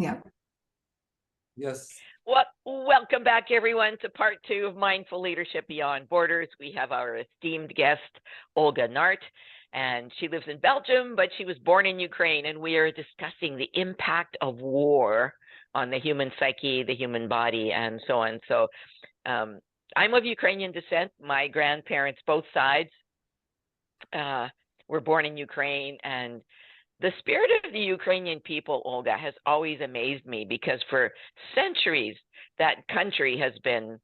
Yeah. Yes. Well, welcome back, everyone, to part 2 of Mindful Leadership Beyond Borders. We have our esteemed guest, Olga Naert, and she lives in Belgium, but she was born in Ukraine, and we are discussing the impact of war on the human psyche, the human body, and so on. So I'm of Ukrainian descent. My grandparents, both sides, were born in Ukraine, and the spirit of the Ukrainian people, Olga, has always amazed me, because for centuries that country has been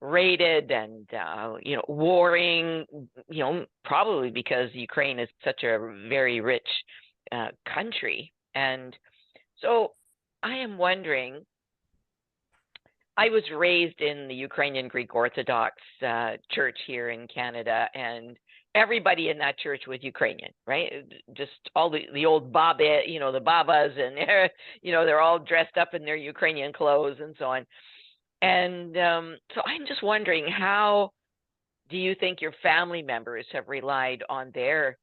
raided and warring, probably because Ukraine is such a very rich country. And so I am wondering, I was raised in the Ukrainian Greek Orthodox church here in Canada, and everybody in that church was Ukrainian, right? Just all the old baba, the babas, and they're all dressed up in their Ukrainian clothes and so on. And so I'm just wondering, how do you think your family members have relied on their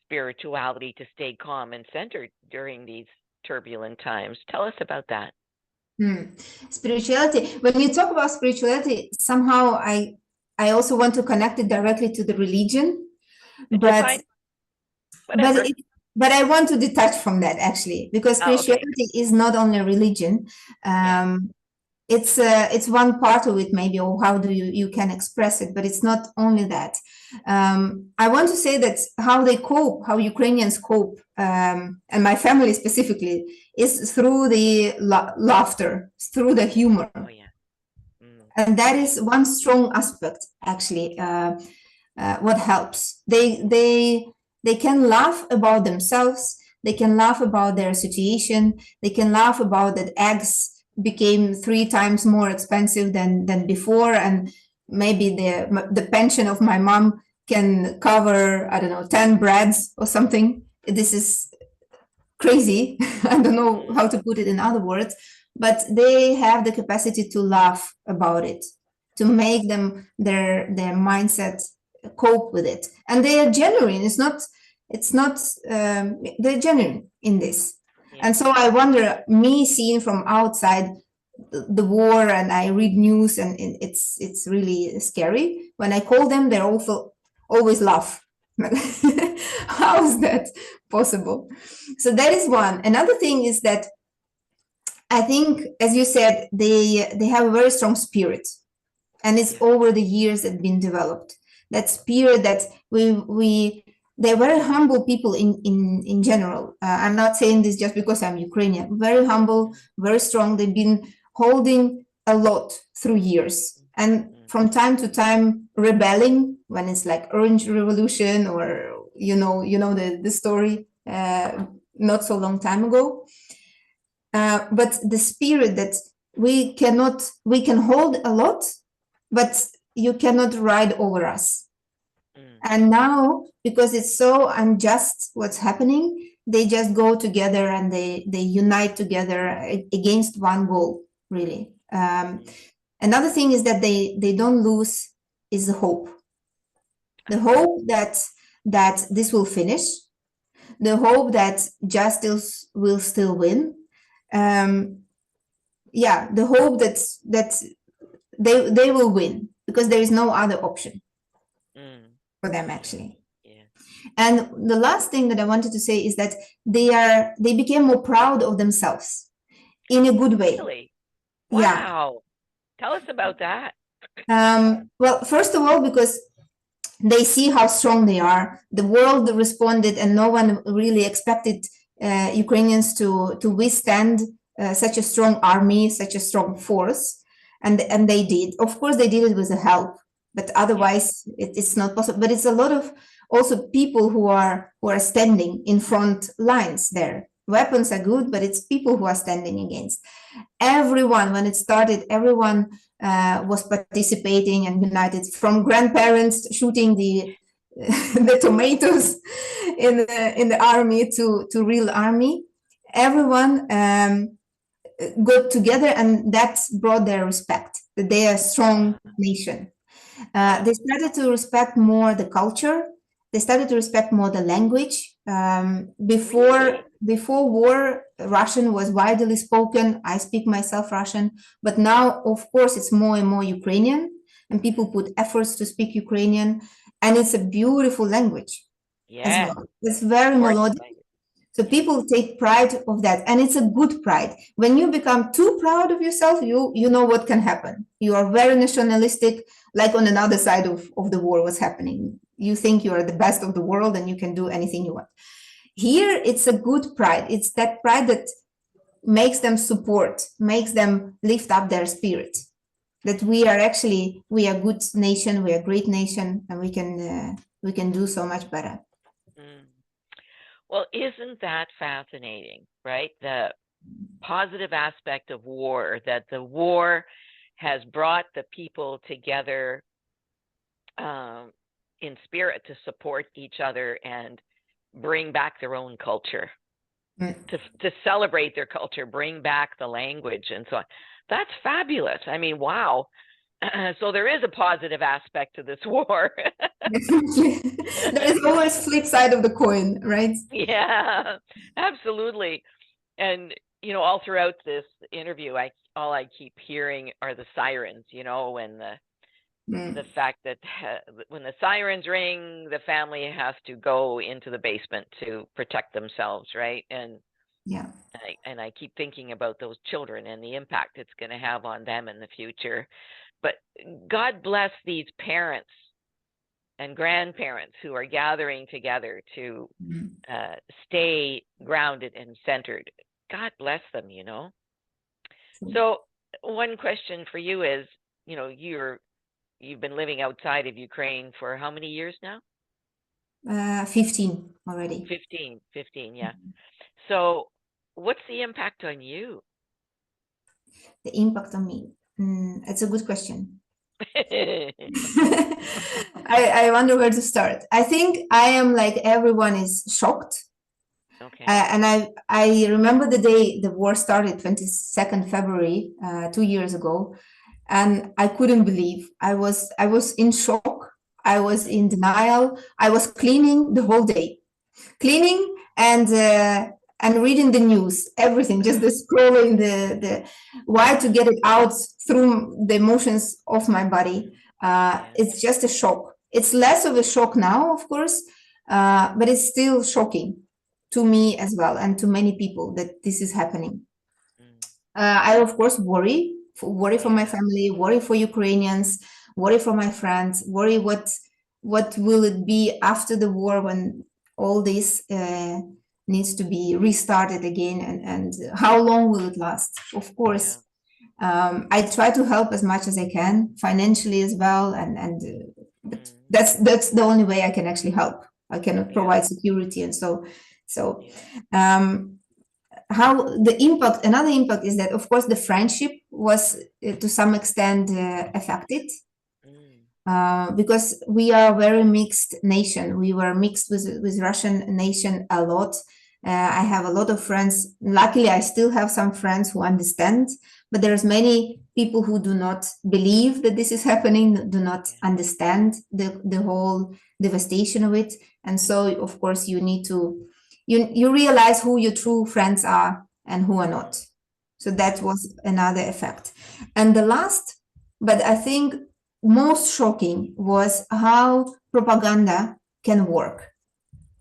spirituality to stay calm and centered during these turbulent times? Tell us about that. Spirituality. When you talk about spirituality, somehow I also want to connect it directly to the religion, but I want to detach from that, actually, because spirituality is not only religion. It's one part of it, maybe, or how do you can express it, but it's not only that. I want to say that how they cope, how Ukrainians cope, and my family specifically, is through the laughter, through the humor. And that is one strong aspect, actually, what helps. They can laugh about themselves, they can laugh about their situation, they can laugh about that eggs became 3 times more expensive than before, and maybe the pension of my mom can cover, I don't know, 10 breads or something. This is crazy. I don't know how to put it in other words, but they have the capacity to laugh about it, to make them their mindset cope with it, and they are genuine. They're genuine in this. And so I wonder, me seeing from outside the war, and I read news, and it's really scary. When I call them, they also always laugh. How is that possible? So that is one. Another thing is that I think, as you said, they have a very strong spirit, and it's over the years that been developed. That spirit that they're very humble people in general. I'm not saying this just because I'm Ukrainian. Very humble, very strong. They've been holding a lot through years, and from time to time rebelling when it's like Orange Revolution, or the story not so long time ago. But the spirit that we can hold a lot, but you cannot ride over us. And now, because it's so unjust what's happening, they just go together and they unite together against one goal, really. Another thing is that they don't lose is the hope. The hope that this will finish, the hope that justice will still win. The hope that they will win, because there is no other option for them, actually. And the last thing that I wanted to say is that they became more proud of themselves in a good way. Really? Wow. Tell us about that. Well, first of all, because they see how strong they are. The world responded, and no one really expected Ukrainians to withstand such a strong army, such a strong force, and they did. Of course, they did it with the help, but otherwise it's not possible. But it's a lot of also people who are standing in front lines there. Weapons are good, but it's people who are standing against. Everyone, when it started, everyone was participating and united, from grandparents shooting the tomatoes in the army to real army. Everyone got together, and that brought their respect, that they are a strong nation. They started to respect more the culture. They started to respect more the language. Before, before war, Russian was widely spoken. I speak myself Russian, but now, of course, it's more and more Ukrainian, and people put efforts to speak Ukrainian, and it's a beautiful language as Yeah. well. It's very Important melodic. language. So people take pride of that, and it's a good pride. When you become too proud of yourself, you know what can happen. You are very nationalistic, like on another side of the war was happening. You think you are the best of the world and you can do anything you want. Here, it's a good pride. It's that pride that makes them support, makes them lift up their spirit. That we are a good nation, we are a great nation, and we can do so much better. Mm. Well, isn't that fascinating, right? The positive aspect of war, that the war has brought the people together in spirit to support each other and bring back their own culture, to celebrate their culture, bring back the language and so on. That's fabulous. I mean, wow. So there is a positive aspect to this war. There is always flip side of the coin, right? Yeah, absolutely. And all throughout this interview, all I keep hearing are the sirens, and the fact that when the sirens ring, the family has to go into the basement to protect themselves, right? And yeah, I keep thinking about those children and the impact it's going to have on them in the future. But God bless these parents and grandparents who are gathering together to stay grounded and centered. God bless them, So one question for you is, you've been living outside of Ukraine for how many years now? 15 already. 15, yeah. So what's the impact on you? The impact on me. It's a good question. I wonder where to start. I think I am like everyone is shocked. Okay. And I remember the day the war started, 22nd February, 2 years ago, and I couldn't believe. I was in shock. I was in denial. I was cleaning the whole day, cleaning and reading the news, everything, just the scrolling, the why to get it out through the emotions of my body. It's just a shock. It's less of a shock now, of course, but it's still shocking to me as well, and to many people that this is happening. I, of course, worry for my family, worry for Ukrainians, worry for my friends, worry what will it be after the war when all this needs to be restarted again, and how long will it last? Of course, I try to help as much as I can financially as well, but that's the only way I can actually help. I cannot provide security, and so how the impact. Another impact is that, of course, the friendship was to some extent affected. Because we are a very mixed nation. We were mixed with Russian nation a lot. I have a lot of friends. Luckily, I still have some friends who understand, but there's many people who do not believe that this is happening, do not understand the whole devastation of it. And so, of course, you need to, you realize who your true friends are and who are not. So that was another effect. And the last, but I think most shocking, was how propaganda can work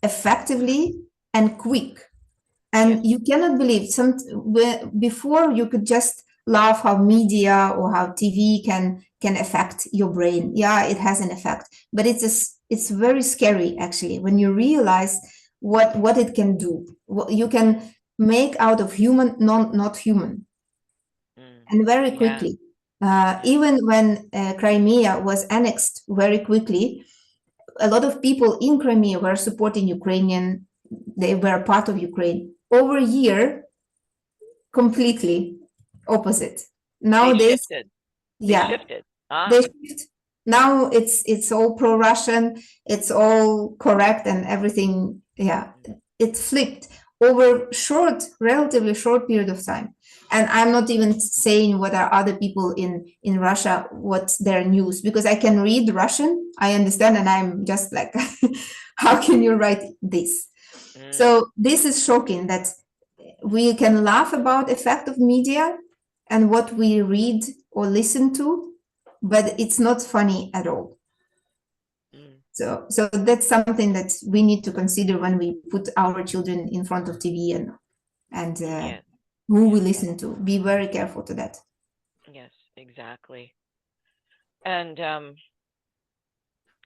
effectively and quick. And you cannot believe before you could just laugh how media or how TV can affect your brain. Yeah, it has an effect, but it's very scary actually when you realize what it can do. What you can make out of human not human, and very quickly. Even when Crimea was annexed very quickly, a lot of people in Crimea were supporting Ukrainian. They were part of Ukraine. Over a year, completely opposite. Nowadays, they shifted. They shift. Now it's all pro-Russian. It's all correct and everything. Yeah, it flipped over relatively short period of time. And I'm not even saying what are other people in Russia, what's their news, because I can read Russian, I understand, and I'm just like, how can you write this? So this is shocking that we can laugh about effect of media and what we read or listen to, but it's not funny at all. So that's something that we need to consider when we put our children in front of TV and who we listen to. Be very careful to that. Yes, exactly. And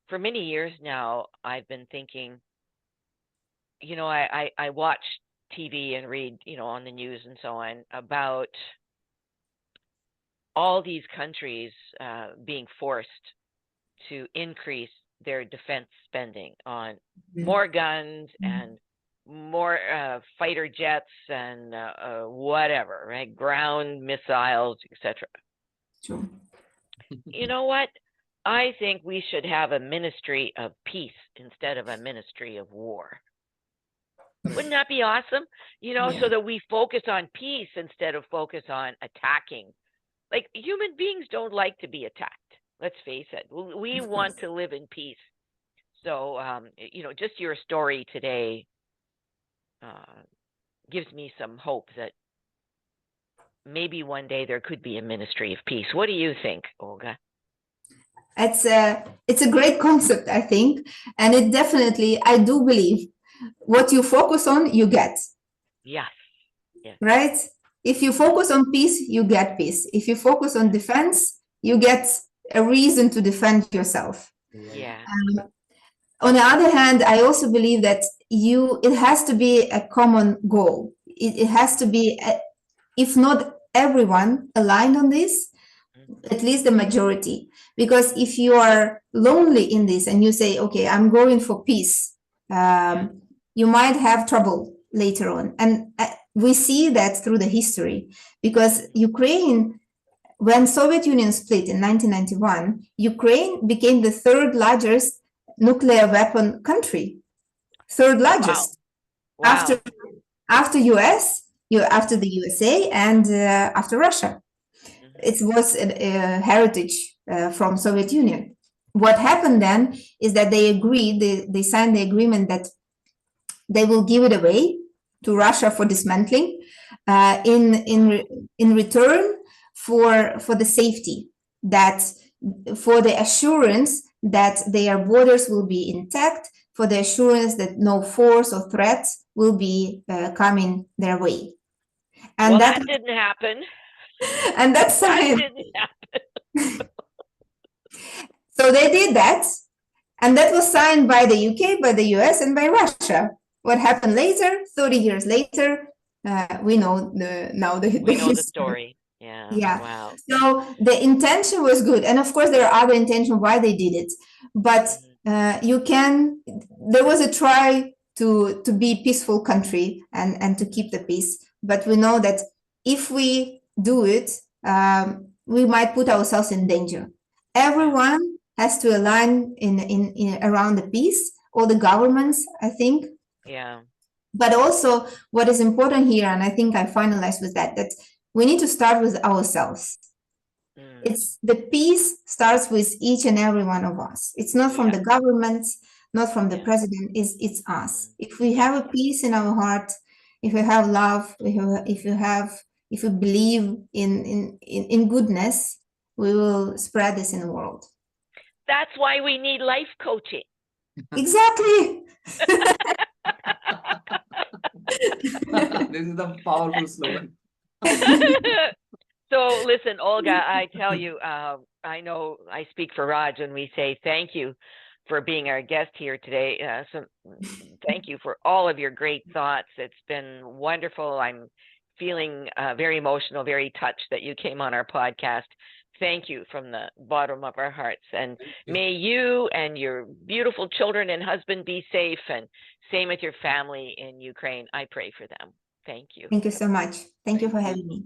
for many years now, I've been thinking, you know, I watch TV and read, you know, on the news and so on about all these countries being forced to increase their defense spending on more guns and more fighter jets and whatever, right? Ground missiles, etc. Sure. You know what? I think we should have a ministry of peace instead of a ministry of war. Wouldn't that be awesome? You know, so that we focus on peace instead of focus on attacking. Like, human beings don't like to be attacked. Let's face it. We want to live in peace. So, you know, just your story today gives me some hope that maybe one day there could be a ministry of peace. What do you think, Olga? It's a great concept, I think. And it definitely, I do believe, what you focus on, you get. Yes. Yes. Right? If you focus on peace, you get peace. If you focus on defense, you get a reason to defend yourself. Yeah. On the other hand, I also believe that it has to be a common goal. It has to be, if not everyone aligned on this, at least the majority. Because if you are lonely in this and you say, okay, I'm going for peace, you might have trouble later on. And we see that through the history, because Ukraine, when Soviet Union split in 1991, Ukraine became the third largest nuclear weapon country, third largest. Wow. After US, after the USA, and after Russia. It was a heritage from Soviet Union. What happened then is that they agreed, they signed the agreement that they will give it away to Russia for dismantling in return for the safety, that for the assurance that their borders will be intact, for the assurance that no force or threats will be coming their way. And well, that didn't happen. And that's that didn't happen. So they did that, and that was signed by the UK, by the US, and by Russia. What happened later, 30 years later, we know the story. Yeah. Wow. So the intention was good, and of course there are other intentions why they did it, but there was a try to be peaceful country and to keep the peace. But we know that if we do it, we might put ourselves in danger. Everyone has to align in around the peace, all the governments, I think. Yeah. But also what is important here, and I think I finalized with that we need to start with ourselves. It's the peace starts with each and every one of us. It's not from the governments, not from the president, it's us. If we have a peace in our heart, if we have love, if we believe in goodness, we will spread this in the world. That's why we need life coaching. Exactly. This is the powerful slogan. So listen, Olga, I tell you, I know I speak for Raj when we say thank you for being our guest here today. So thank you for all of your great thoughts. It's been wonderful. I'm feeling very emotional, very touched that you came on our podcast. Thank you from the bottom of our hearts. And may you and your beautiful children and husband be safe, and same with your family in Ukraine. I pray for them. Thank you. Thank you so much. Thank you for having me.